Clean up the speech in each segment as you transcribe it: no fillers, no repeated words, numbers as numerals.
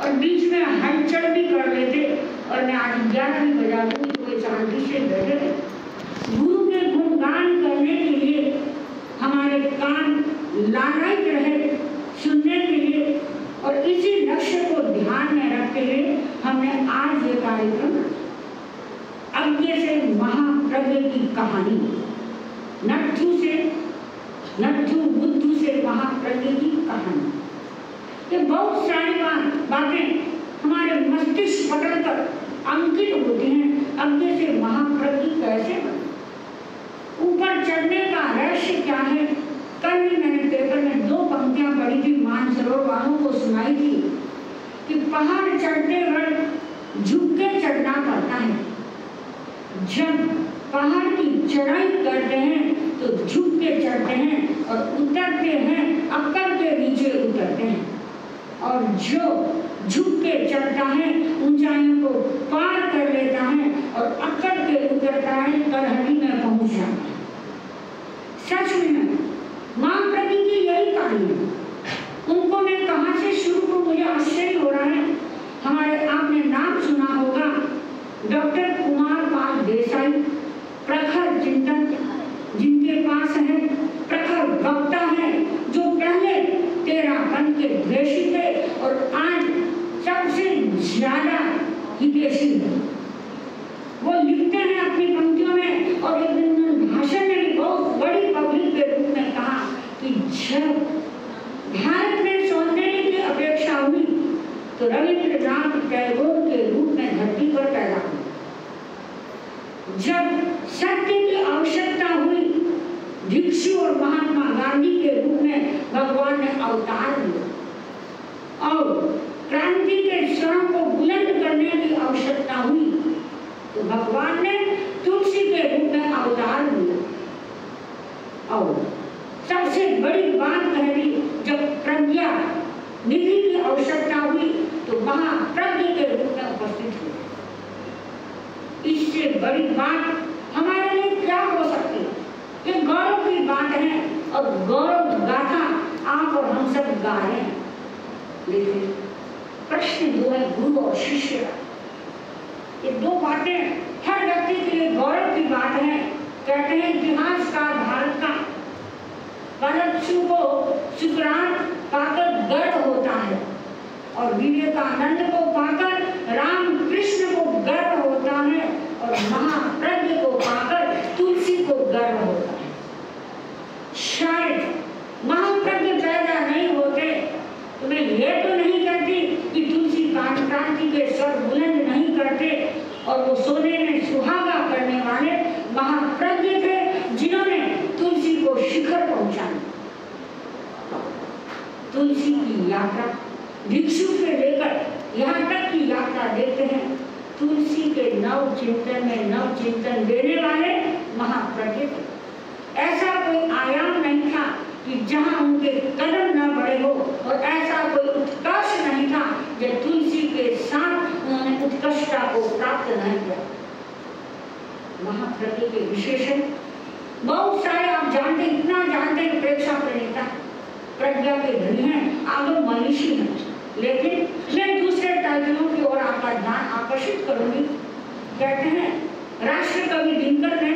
और बीच में हलचल भी कर लेते और मैं आज 11 भी बजा दूंगी तो वे शांति से बैठे थे। गुरु के गुणगान करने के लिए हमारे कान लालायित रहे सुनने के लिए, और इसी लक्ष्य को ध्यान में रखते हुए हमने आज ये कार्यक्रम अज्ञे से महाप्रज्ञ की कहानी, नट्ठू बुद्धू से महाप्रज्ञ की कहानी। ये बहुत सारी बातें हमारे मस्तिष्क पटल पर अंकित होती हैं। अज्ञे से महाप्रज्ञ कैसे बने, ऊपर चढ़ने का रहस्य क्या है। कल भी मैंने पेपर में 2 पंक्तियां पढ़ी थी, मानसरोवर वालों को सुनाई थी कि पहाड़ चढ़ते वक्त झुक के चढ़ना पड़ता है। जब पहाड़ की चढ़ाई करते हैं तो झुक के चढ़ते हैं और उतरते हैं अक्कड़ के नीचे उतरते हैं, और जो झुक के चढ़ता है ऊंचाइयों को पार कर लेता है और अक्कड़ के उतरता है कलहड़ी में पहुंच जाता है। सच में महाप्रज्ञ की यही कहानी है। उनको मैं कहाँ से शुरू करूं, मुझे आश्चर्य हो रहा है। हमारे आपने नाम सुना होगा डॉक्टर कुमार पाल देसाई, प्रखर चिंतन जिनके पास है, प्रखर वक्ता है, जो पहले तेरापन के द्वेषी थे और आज सबसे ज्यादा हितैषी है। वो लिखते हैं अपनी पंक्तियों में, और एक दिन भाषण में भी बहुत बड़ी पब्लिक के रूप में कहा कि जब भारत में सौंदर्य की अपेक्षा हुई तो रविंद्रनाथ टैगोर के रूप में धरती पर पैदा हुए। जब सत्य की आवश्यकता हुई भिक्षु और महात्मा गांधी के रूप में भगवान ने अवतार लिया, और क्रांति के स्वरों को बुलंद करने की आवश्यकता हुई तो भगवान ने तुलसी के रूप में अवतार लिया। और सबसे बड़ी बात कह दी, जब प्रज्ञा निधि की आवश्यकता हुई तो महाप्रज्ञ के रूप में उपस्थित हुए। इससे बड़ी बात हमारे लिए क्या हो सकती है? ये गौरव की बात है, और गौरव गाथा आप और हम सब गा रहे हैं। लेकिन प्रश्न 2 है गुरु और शिष्य का। ये 2 बातें हर व्यक्ति के लिए गौरव की बात है। कहते हैं इतिहासकार भारत का परक्षु को सुकरात पाकर गर्व होता है, और विवेकानंद को पाकर रामकृष्ण को गर्व होता है, और महाप्रज्ञ को पाकर तुलसी को गर्व होता है। शायद महाप्रज्ञ पैदा नहीं होते तो मैं ये तो नहीं कहती कि तुलसी क्रांति के स्वर बुलंद नहीं करते, और वो सोने में सुहागा करने वाले महाप्रज्ञ थे जिन्होंने तुलसी को शिखर पहुंचाया। तुलसी की यात्रा भिक्षु से लेकर यहाँ तक की यात्रा देखते हैं। तुलसी के नव चिंतन में नव चिंतन देने वाले महाप्रज्ञ थे। ऐसा कोई आयाम नहीं था कि जहाँ उनके कदम न बढ़े हो, और ऐसा कोई उत्कर्ष नहीं था जब तुलसी के साथ उन्होंने उत्कर्षता को प्राप्त नहीं किया। महाप्रज्ञ के विशेषण बहुत सारे आप जानते, इतना जानते प्रेक्षा प्रणेता प्रज्ञा के धनी हैं, आगम मनीषी हैं। लेकिन मैं दूसरे टाइटलों की ओर आपका ध्यान आकर्षित करूंगी। कहते हैं राष्ट्र कवि दिनकर ने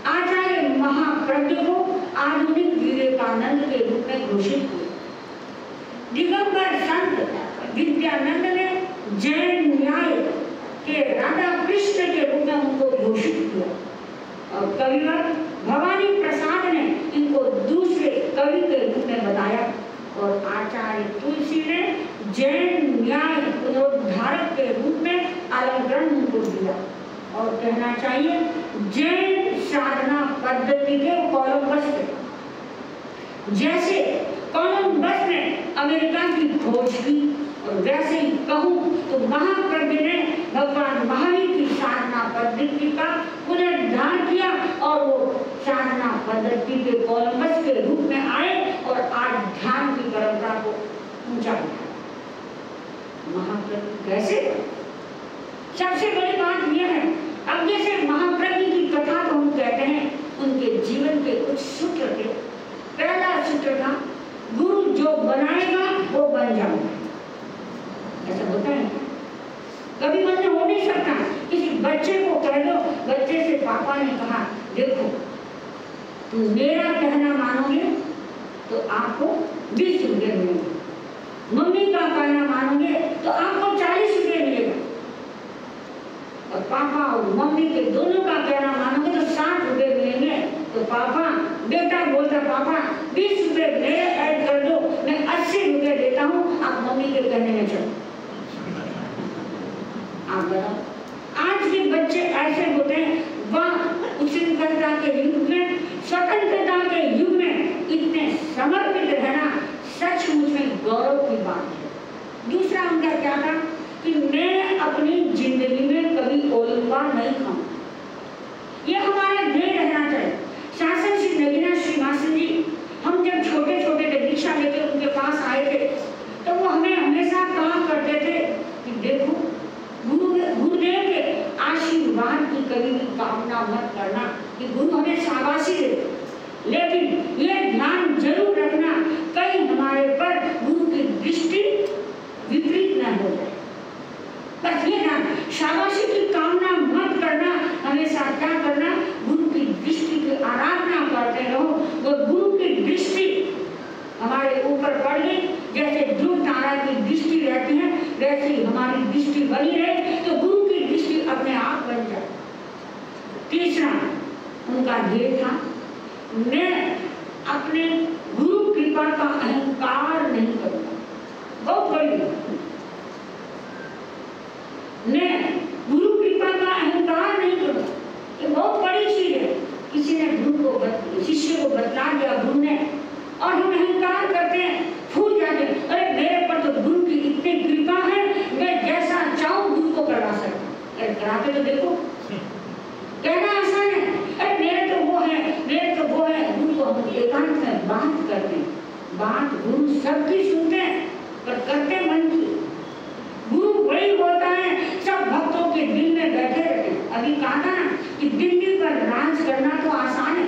आचार्य महाप्रज्ञ को आधुनिक विवेकानंद के रूप में घोषित किया। दिगंबर संत विद्यानंद ने जैन न्याय के राधा कृष्ण के रूप में उनको घोषित किया, और कविवर भवानी प्रसाद ने इनको दूसरे कवि के रूप में बताया, और आचार्य तुलसी ने जैन न्याय पुनरुद्धारक के रूप में अलंकरण उनको दिया। और कहना चाहिए जैन साधना पद्धति के कोलंबस थे। जैसे कोलंबस ने अमेरिका की खोज की, और वैसे ही कहूँ तो महाप्रज्ञ ने भगवान महावीर की साधना पद्धति का पुनरुद्धार किया, और वो साधना पद्धति के कोलंबस के रूप में आए और आज ध्यान की परंपरा को ऊंचा उठाया। महाप्रज्ञ कैसे? सबसे बड़ी बात यह है, अब जैसे महाप्रज्ञ की कथा को हम कहते हैं, उनके जीवन के कुछ सूत्र थे। पहला सूत्र था गुरु जो बनाएगा वो बन जाऊंगा। ऐसा होता है कभी मन में हो नहीं सकता। किसी बच्चे को कह दो, बच्चे से पापा ने कहा देखो तुम मेरा कहना मानोगे तो आपको 20 रुपये मिलेंगे, मम्मी का कहना मानोगे तो आपको 40 रुपये मिलेगा, और पापा और मम्मी के दोनों का कहना मानोगे तो 60 रुपये मिलेंगे। तो पापा बेटा बोलता पापा 20 रुपये मेरे ऐड कर दो, मैं 80 रुपये देता हूँ, आप मम्मी के कहने में चलो। आप बताओ आज के बच्चे ऐसे होते हैं। वह उच्चता के युग में, स्वतंत्रता के युग में इतने समर्पित रहना सचमुच में गौरव की बात है। दूसरा उनका क्या था कि मैं अपनी जिंदगी में कभी ओलंपा नहीं खाऊं, ये हमारा ध्येय रहना चाहिए। शासन श्री नगीना श्रीनिवासन जी, हम जब छोटे छोटे थे दीक्षा लेकर उनके पास आए थे तो वो हमें हमेशा कहा करते थे कि देखो गुरुदेव के आशीर्वाद की कभी भी कामना मत करना कि गुरु हमें शाबाशी दे, लेकिन ये ध्यान जरूर रखना कहीं हमारे पर गुरु की दृष्टि विपरीत न हो जाए। बस ये ध्यान, शाबाशी की कामना मत करना, हमेशा क्या करना, गुरु की दृष्टि की आराधना करते रहो। वो गुरु की दृष्टि हमारे ऊपर पड़ गई, जैसे ध्रुव तारा की दृष्टि रहती है वैसे ही हमारी दृष्टि बनी रहे तो गुरु की दृष्टि अपने आप बन जाए। तीसरा उनका ध्येय था मैं अपने गुरु कृपा का अहंकार नहीं करूंगा। बहुत बड़ी मैं गुरु कृपा का अहंकार नहीं करूंगा, ये बहुत बड़ी चीज है। किसी ने गुरु को शिष्य को बतला दिया गुरु ने, और हम अहंकार करते हैं, फूल जाते हैं, अरे मेरे पर तो गुरु की इतनी कृपा है, मैं जैसा चाहूं गुरु को करवा सकता हूं। अरे कराते तो देखो, कहना आसान है, अरे मेरे तो वो है, मेरे तो वो है। गुरु को हम एकांत में बात करते हैं, बात गुरु सबकी सुनते हैं पर करते मन की। गुरु वही होता है सब भक्तों के दिल में बैठे रहते। अभी कहा था ना कि दिल्ली पर राज करना तो आसान है,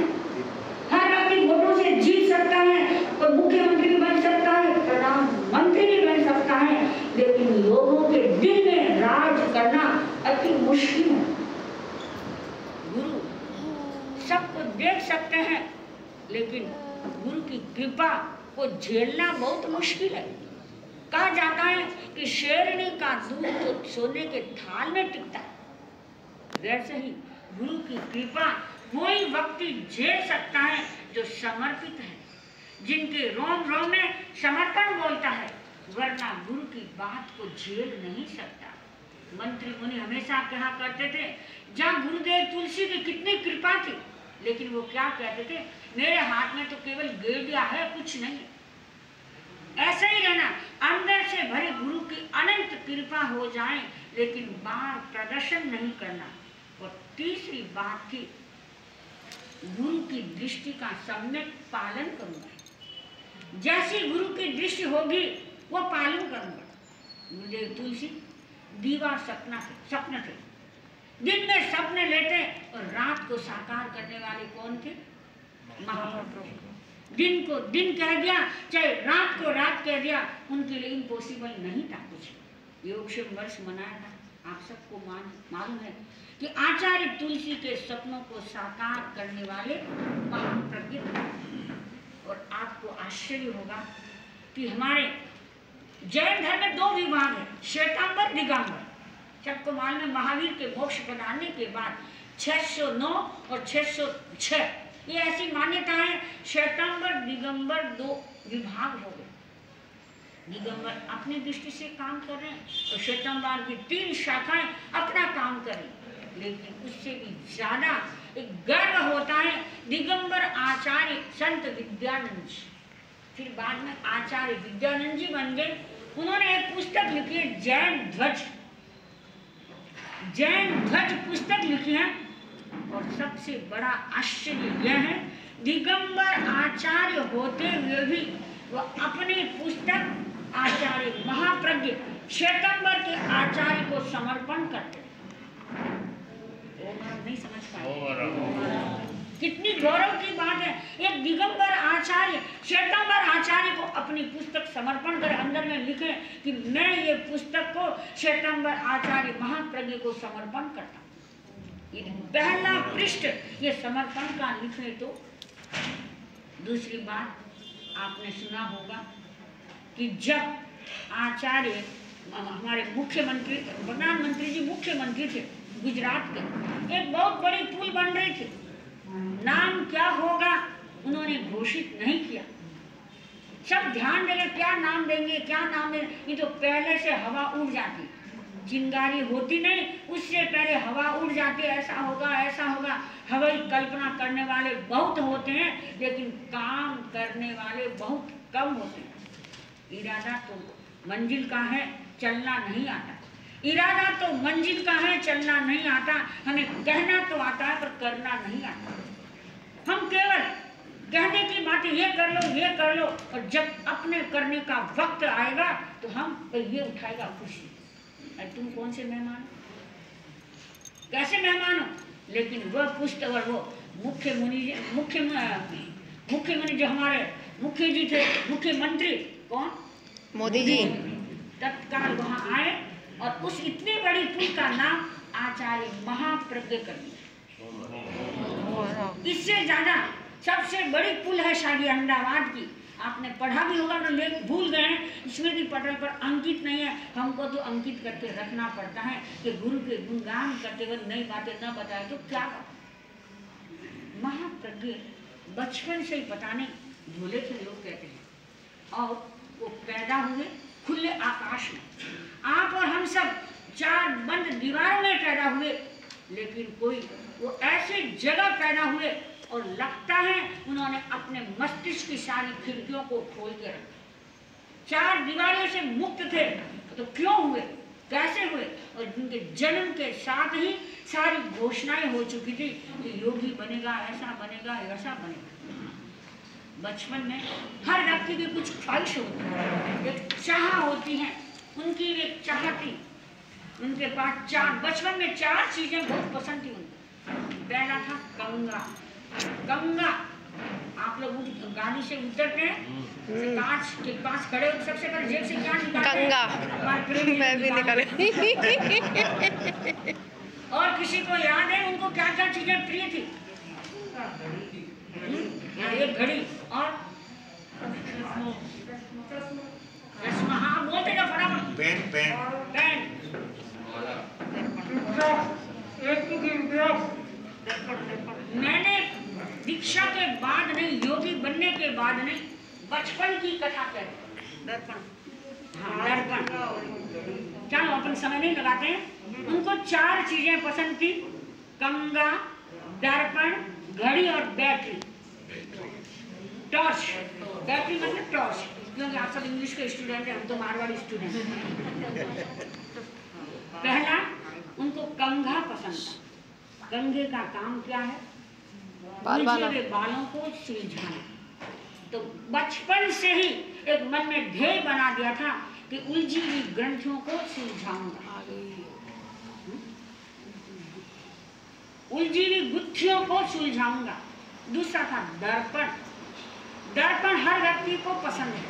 हर अपनी वोटों से जीत सकता है, तो मुख्यमंत्री भी बन सकता है, प्रधानमंत्री भी बन सकता है, लेकिन लोगों के दिल में राज करना अति मुश्किल है। गुरु सबको देख सकते हैं लेकिन गुरु की कृपा को झेलना बहुत मुश्किल है। कहा जाता है कि शेरनी का दूध तो सोने के थाल में टिकता है, वैसे ही गुरु की कृपा वही व्यक्ति झेल सकता है जो समर्पित है, जिनके रोम रोम में समर्पण बोलता है, वरना गुरु की बात को झेल नहीं सकता। मंत्री मुनि हमेशा कहा करते थे, जहाँ गुरुदेव तुलसी की कितनी कृपा थी, लेकिन वो क्या कहते थे, मेरे हाथ में तो केवल गेड़िया है, कुछ नहीं। ऐसा ही रहना, अंदर से भरे गुरु की अनंत कृपा हो जाए लेकिन बाहर प्रदर्शन नहीं करना। और तीसरी बात थी गुरु की दृष्टि का सम्यक पालन करूंगा, जैसी गुरु की दृष्टि होगी वो पालन करूंगा। गुरुदेव तुलसी दीवा सपना थे, दिन में सपने लेते और रात को साकार करने वाले कौन थे, महाप्रभु। दिन को दिन कह दिया, चाहे रात को रात कह दिया, उनके लिए इम्पॉसिबल नहीं था कुछ। योगक्षेम वर्ष मनाया था, आप सबको मालूम है कि आचार्य तुलसी के सपनों को साकार करने वाले महाप्रज्ञ थे। और आपको आश्चर्य होगा कि हमारे जैन धर्म में 2 विभाग है, श्वेतांबर दिगंबर। सबको मालूम है महावीर के मोक्ष प्रदान के बाद 609 और 606 ये ऐसी मान्यता है, श्वेतांबर दिगंबर 2 विभाग हो गए। दिगंबर अपनी दृष्टि से काम कर रहे हैं और श्वेतांबर की 3 शाखाएं अपना काम कर रही हैं। लेकिन उससे भी ज्यादा एक गर्व होता है दिगंबर आचार्य संत विद्यानंद जी, फिर बाद में आचार्य विद्यानंद जी बन गए। उन्होंने एक पुस्तक लिखी है जैन ध्वज पुस्तक लिखी है। और सबसे बड़ा आश्चर्य यह है, दिगंबर आचार्य होते हुए भी वह अपनी पुस्तक आचार्य महाप्रज्ञ श्वेतांबर के आचार्य को समर्पण करते। नहीं समझ पाए। कितनी गौरव की बात है। एक दिगंबर आचार्य, श्वेतांबर आचार्य को अपनी पुस्तक समर्पण कर अंदर में लिखे कि मैं ये पुस्तक को श्वेतांबर आचार्य महाप्रज्ञ को समर्पण करता हूँ। ये पहला पृष्ठ ये समर्पण का लिखे। तो दूसरी बात आपने सुना होगा कि जब आचार्य हमारे मुख्यमंत्री, प्रधानमंत्री जी मुख्यमंत्री थे गुजरात के, एक बहुत बड़ी पुल बन रही थी, नाम क्या होगा उन्होंने घोषित नहीं किया। सब ध्यान देंगे क्या नाम देंगे, क्या नाम देंगे, ये तो पहले से हवा उड़ जाती, चिंगारी होती नहीं उससे पहले हवा उड़ जाती, ऐसा होगा ऐसा होगा। हवाई कल्पना करने वाले बहुत होते हैं लेकिन काम करने वाले बहुत कम होते हैं। इरादा तो मंजिल का है, चलना नहीं आता। इरादा तो मंजिल का है, चलना नहीं आता। हमें कहना तो आता है पर करना नहीं आता। हम केवल कहने की बातें ये कर लो ये कर लो, और जब अपने करने का वक्त आएगा तो हम ये उठाएगा खुशी। तुम कौन से मेहमान, कैसे मेहमान हो? लेकिन वह पुष्ट और वो मुख्यमुनि जो हमारे मुख्य जी थे, मुख्यमंत्री कौन, मोदी जी, तत्काल वहां आए और उस इतनी बड़ी पुल का नाम आचार्य महाप्रज्ञ कर दिया। इससे ज्यादा सबसे बड़ी पुल है शायद अहमदाबाद की, आपने पढ़ा भी होगा तो भूल गए हैं, स्मृति पटल पर अंकित नहीं है। हमको तो अंकित करके रखना पड़ता है कि गुरु के गुणगान करते हुए नई बातें न बताए तो क्या। महाप्रज्ञ बचपन से ही पता नहीं भोले से लोग कहते हैं, और वो पैदा हुए खुले आकाश में। आप और हम सब चार बंद दीवारों में पैदा हुए, लेकिन कोई वो ऐसी जगह पैदा हुए और लगता है उन्होंने अपने मस्तिष्क की सारी खिड़कियों को खोल के रखा। चार दीवारों से मुक्त थे तो क्यों हुए, कैसे हुए? और उनके जन्म के साथ ही सारी घोषणाएं हो चुकी थी कि योगी बनेगा, ऐसा बनेगा, ऐसा बनेगा। बचपन में हर व्यक्ति की कुछ ख्वाहिश होती है, एक चाह होती है, उनकी एक चाह थी। उनके पास चार, बचपन में चार चीजें बहुत पसंद थी उनको। पहला था गंगा। गंगा, आप लोग गाड़ी से उतरते हैं, कांच के पास खड़े हो, सबसे पहले जेब से क्या निकालते हैं? गंगा। मैं भी निकाले। और किसी को याद है उनको क्या क्या चीजें प्रिय थी? एक घड़ी और चश्मा। हाँ बोलते जाओ फटाफट। पेन। मैंने दीक्षा के बाद नहीं, योगी बनने के बाद नहीं, बचपन की कथा कहते। दर्पण। हाँ दर्पण। चलो अपन समय नहीं लगाते हैं। उनको चार चीजें पसंद थी, गंगा, दर्पण, घड़ी और बैटरी। टॉर्च, बैटरी मतलब टॉर्च, क्योंकि आप सब इंग्लिश के स्टूडेंट हैं, हम तो मारवाड़ी स्टूडेंट हैं। पहला उनको कंघा पसंद था। कंघे का काम क्या है? बालों को सुलझाना। तो बचपन से ही एक मन में ध्येय बना दिया था कि उलझी हुई ग्रंथियों को सुलझाऊंगा, उलझी हुई गुत्थियों को सुलझाऊंगा। दूसरा था दर्पण। दर्पण हर व्यक्ति को पसंद है,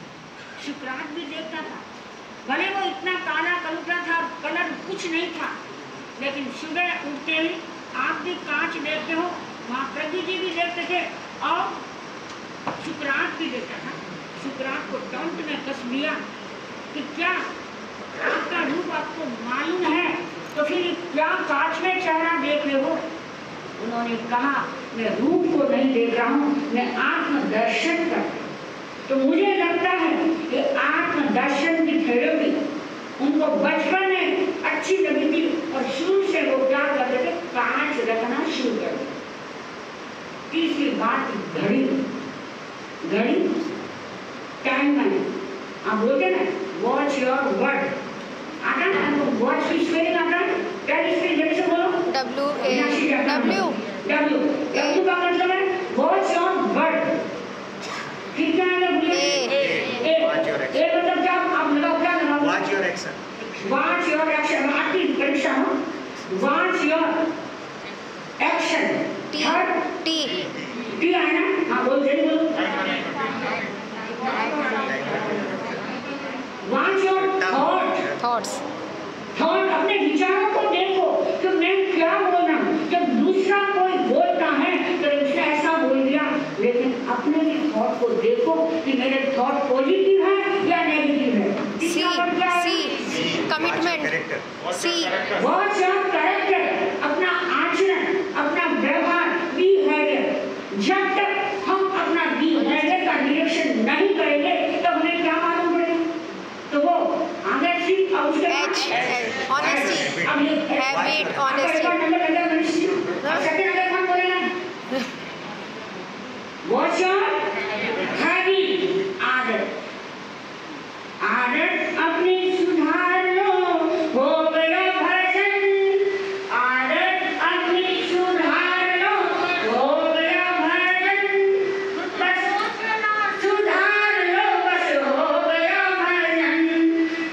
शुक्रात भी देखता था, भले वो इतना काला कलुटा था, कलर कुछ नहीं था, लेकिन सुबह उठते ही आप भी कांच देखते हो, महाप्रज्ञ जी भी देखते थे और शुक्रात भी देखता था। शुक्रात को टंट में कस लिया कि क्या आपका रूप आपको मालूम है, तो फिर क्या कांच में चेहरा देख रहे हो? उन्होंने कहा मैं रूप को नहीं देख रहा हूँ, मैं आत्मदर्शन कर रहा हूँ। तो मुझे लगता है कि आत्मदर्शन की थेरेपी उनको बचपन में अच्छी लगी थी और शुरू से वो क्या करते थे, कांच रखना शुरू कर दिया। तीसरी बात घड़ी। घड़ी टाइम मैनेज, आप बोलते ना वॉच योर वर्ड, आता ना आपको वॉच की स्पेलिंग आता है? क्या स्पेलिंग जल्दी से बोलो? W का मतलब है वॉच योर वर्ड। ठीक है ना? ए मतलब क्या? आप लगाओ, क्या लगाओ? Watch your action. Watch your action. आपकी परीक्षा हो, watch your action. T third T T है ना, हाँ बोल जल्दी बोलो। What's your thought? Thoughts thought, अपने विचारों को देखो कि मैं क्या बोल रहा हूँ। जब दूसरा कोई बोलता है तो उसने ऐसा बोल दिया, लेकिन अपने भी थॉट को देखो कि मेरे थॉट पॉजिटिव है या नेगेटिव है। See see commitment see watch your character, अपना आचरण, अपना व्यवहार, बिहेवियर। जब तक हम अपना बिहेवियर का निरीक्षण नहीं करेंगे तो हमें क्या मालूम पड़ेगा? तो वो आगे सी और उसके H honesty habit honesty second अगर कौन बोलेगा? वॉच योर हैबिट, आदत। आदत अपनी सुधार लो, हो गया भजन। आदत अपनी सुधार लो, हो गया भजन। बस सुधार लो, बस हो गया भजन।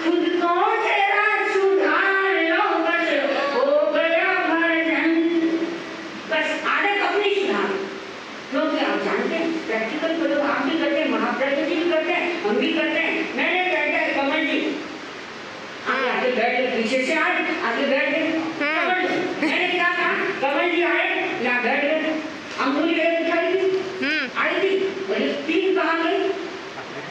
खुद को तेरा सुधार लो, बस हो गया भजन। बस आदत अपनी सुधार। क्योंकि आप जानते हैं प्रैक्टिकल तो लोग आप भी करते हैं, महाप्रभु जी भी करते हैं, हम भी करते हैं। मैंने बैठा है कमल जी, आगे बैठ गए, पीछे से आए, आगे बैठ गए कमल जी। मैंने क्या कहा, कमल जी आए यहाँ बैठ गए, अंगुली लेकर उठाई थी, आई थी, बोले तीन कहाँ गई?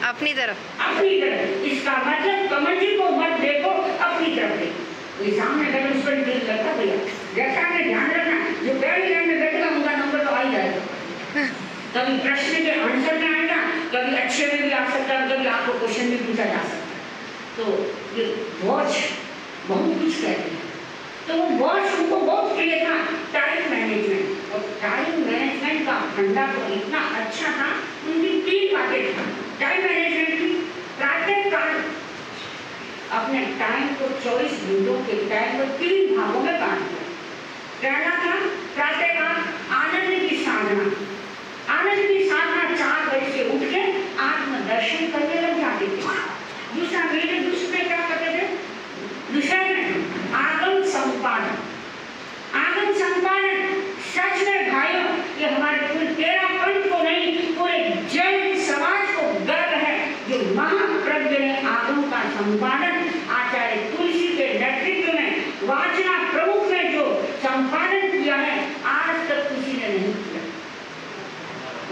अपनी तरफ अपनी तरफ। इसका मतलब कमल जी को मत देखो, अपनी तरफ देखो। ये सामने अगर उस पर दिल लगता भैया, जैसा आपने ध्यान रखना, जो पहले लाइन में बैठेगा उनका नंबर तो आ ही जाएगा। कभी प्रश्न के आंसर में आएगा, कभी अच्छे में भी आ सकता है, कभी आपको क्वेश्चन भी पूछा जा सकता है। तो ये वॉच बहुत कुछ कहती है। तो वो वॉच उनको बहुत प्रिय था, टाइम मैनेजमेंट। और टाइम मैनेजमेंट का फंडा तो इतना अच्छा था, उनकी तीन बातें थी टाइम मैनेजमेंट की। प्रातःकाल अपने टाइम को 24 घंटों के टाइम को 3 भागों में बांट दिया। पहला था प्रातःकाल आनंद की साधना। आनंद की साधना 4 बजे से उठ के आत्मदर्शन करने लग जाते थे। दूसरा मेरे दूसरे क्या करते थे? विषय में आगम संपादन। आगम संपादन सच में भाइयों, ये हमारे पूरे 13 पंथ को नहीं, पूरे जैन समाज को गर्व है जो महाप्रज्ञ ने आगम का संपादन आचार्य तुलसी के नेतृत्व में वाचना प्रमुख ने जो संपादन किया है, आज तक किसी ने नहीं किया।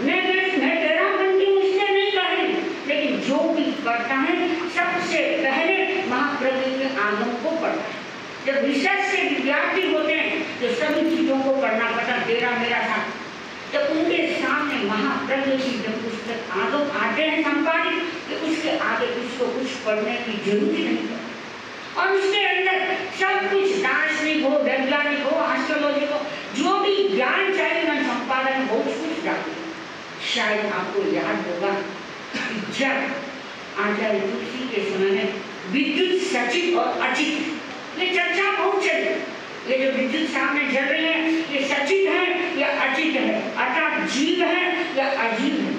मैं 13 पंथी उससे नहीं कह रही, लेकिन जो भी करता है सबसे पहले महाप्रज्ञ के आगम को पढ़ता है। जब रिसर्च से विद्यार्थी होते हैं तो सभी चीजों को पढ़ना पड़ता, तेरा मेरा था। जब उनके सामने महाप्रज्ञ की जब पुस्तक आगम आते हैं संपादित, तो उसके आगे उसको कुछ पढ़ने की जरूरत नहीं है। और उसके अंदर सब कुछ दार्शनिक हो, वैज्ञानिक हो, एस्ट्रोलॉजिक हो, जो भी ज्ञान चाहिए मन संपादन हो, कुछ जाते। शायद आपको याद होगा जब आचार्य तुलसी के समय में विद्युत सचिव और अचित ये चर्चा बहुत चली। ये जो विद्युत सामने जल रही है, ये सचिव है या अचित है, अर्थात जीव है या अजीव है।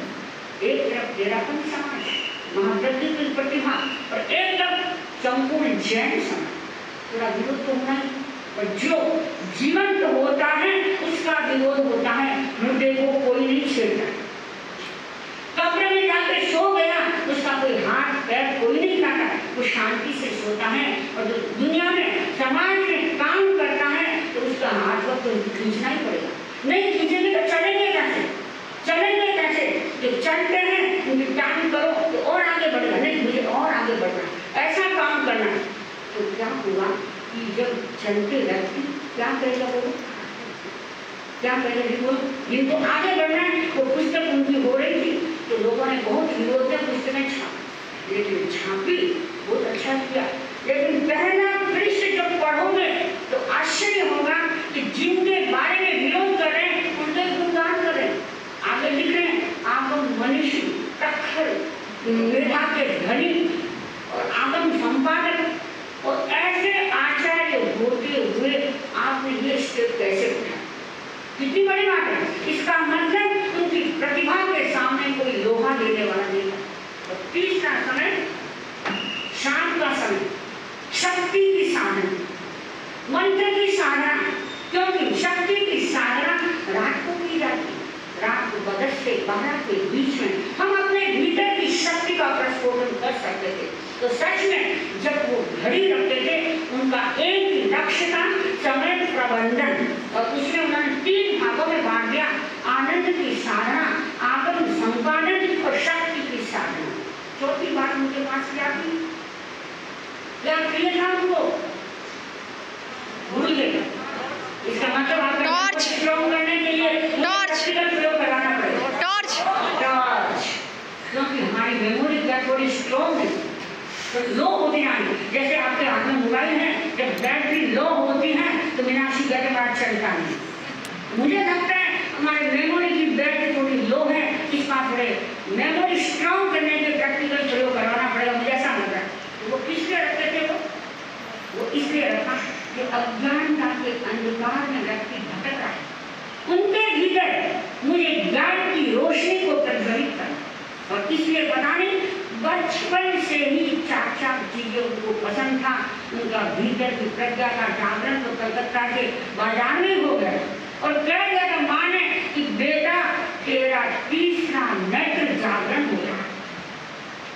एक तरफ 13 पंथ समाज, महाप्रज्ञ की प्रतिभा, और एक तरफ संपूर्ण जैन समाज। थोड़ा विरोध तो होना ही, और जो जीवंत होता है उसका विरोध होता है, मुद्दे को कोई नहीं छेड़ता। कब्र में जाकर सो गया, उसका कोई हाथ पैर कोई नहीं काटा, वो शांति से सोता है। और जो दुनिया में समाज में काम करता है तो उसका हाथ वक्त तो खींचना ही पड़ेगा। नहीं खींचेंगे तो चलेंगे कैसे? चलेंगे कैसे? जो चलते हैं उनकी काम करो तो और आगे बढ़ना, नहीं मुझे और आगे बढ़ना, ऐसा काम करना। तो क्या हुआ कि जब चलते व्यक्ति क्या करेगा, बोलो क्या करेगा? जिनको आगे बढ़ना है वो पुस्तक उनकी हो रही थी, तो लोगों ने बहुत विरोध में पुस्तकें छापी, लेकिन छापी बहुत अच्छा किया। लेकिन पहला पृष्ठ जब पढ़ोगे तो आश्चर्य होगा कि जिनके बारे में विरोध कर रहे हैं उनके गुणगान कर रहे हैं। आगे लिख रहे हैं आगम मनुष्य, प्रखर, मेधा के धनी और आगम संपादक। और ऐसे आचार्य होते हुए आपने ये स्टेप कैसे उठाया? कितनी बड़ी बात है। इसका मतलब उनकी प्रतिभा के सामने कोई लोहा लेने वाला नहीं है। और तीसरा समय शाम का समय, शक्ति की साधना, मंत्र की साधना। क्योंकि शक्ति की साधना रात को की जाती है। रात को 10 से 12 के बीच में हम अपने भीतर की शक्ति का प्रस्फोटन कर सकते थे। तो सच में जब वो घड़ी रखते थे, उनका एक ही लक्ष्य था, समय प्रबंधन, और उसमें उन्होंने 3 भागों में बांट दिया: आनंद की साधना, आगम संपादन और शक्ति की साधना। चौथी बात उनके पास क्या थी? क्या प्रिय था उनको? भूल गए। इसका मतलब आपको स्ट्रॉन्ग करने के लिए प्रयोग कराना पड़ेगा। टॉर्च, क्योंकि हमारी मेमोरी क्या थोड़ी स्ट्रॉन्ग है, तो लो होती है। जैसे आपके हाथ में मोबाइल है, जब बैटरी लो होती है तो मीनाक्षी कहते बात चलता नहीं। मुझे लगता है हमारे मेमोरी की बैटरी थोड़ी लो है, इसका थोड़े मेमोरी स्ट्रॉन्ग करने के प्रैक्टिकल प्रयोग करवाना पड़ेगा, मुझे ऐसा लग रहा है। वो किस लिए रखते थे? वो इसलिए रखा कि अज्ञानता के अंधकार में व्यक्ति भटक रहा है, उनके भीतर मुझे ज्ञान की रोशनी को प्रज्वलित करना। और इसलिए पता नहीं बचपन से ही 4 चीजों को पसंद था। उनका भीतर की प्रज्ञा का जागरण तो कलकत्ता के बाजार में हो गया और कह दिया था माँ ने कि बेटा तेरा तीसरा नेत्र जागरण हो गया।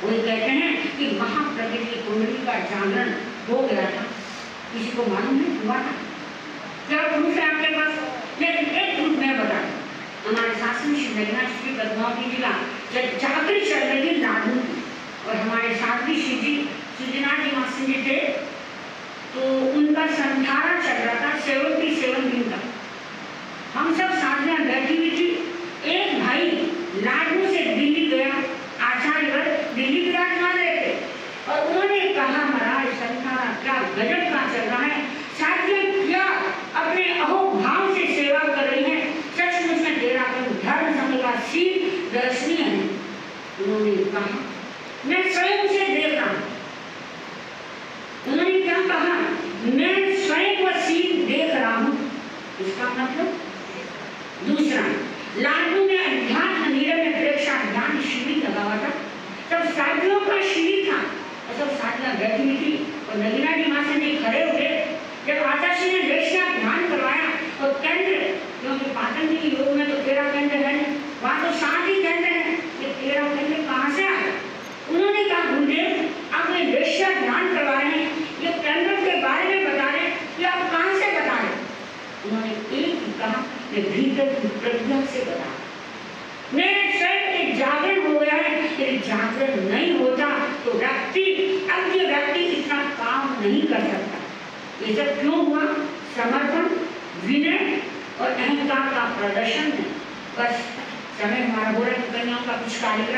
वो कहते हैं कि महाप्रकृति कुंडली का जागरण हो गया था। किसी को मालूम है हुआ था क्या? प्रूफ है आपके पास? लेकिन एक प्रूफ मैं बता दूं। हमारे शासन श्री मेघनाथ श्री पद्मावती जी का जब चाकरी चल रही थी लाडू की, और हमारे साथी श्री सुजनाथ जी मास्टर जी थे, तो उनका संधारा चल रहा था 77 दिन का। हम सब साथ में बैठी हुई थी। एक भाई लाडू से दिल्ली गया, आचार्य दिल्ली विराजमान रहे थे, और उन्होंने कहा महाराज संधारा क्या गजब का चल रहा है, साथियों क्या अपने अहोभाव से सेवा कर रही है, सचमुच में तेरा धर्म संघ का शील दर्शनीय है। उन्होंने कहा मैं स्वयं से देख रहा हूं। उन्होंने क्या कहा? मैं स्वयं वह शील देख रहा हूं। इसका मतलब दूसरा, लाडू ने अध्यात्म नीरव में प्रेक्षा ध्यान शिविर लगा हुआ था। तब साथियों का शिविर था और सब साथियां बैठी हुई थी और नगीना जी मास्टर जी खड़े हुए। जब आचार्य ने वैष्णव ध्यान करवाया और केंद्र, क्योंकि पाटन जी योग में तो 13 केंद्र है, वहां तो 7 ही केंद्र है, ये 13 केंद्र कहाँ से आए? उन्होंने कहा गुरुदेव आपने वैष्णव ध्यान करवा रहे हैं, ये केंद्र के बारे में बता रहे हैं, ये आप कहाँ से बता रहे? उन्होंने एक ही कहा मैं भीतर की प्रज्ञा से बता, मेरे स्वयं के जागरण हो गया है। यदि जागरण नहीं होता तो व्यक्ति इतना काम नहीं कर सकता। ये सब क्यों हुआ? समर्पण, विनय और अहंकार का प्रदर्शन है। बस समय हमारा हो रहा है, कन्याओं का कुछ कार्यक्रम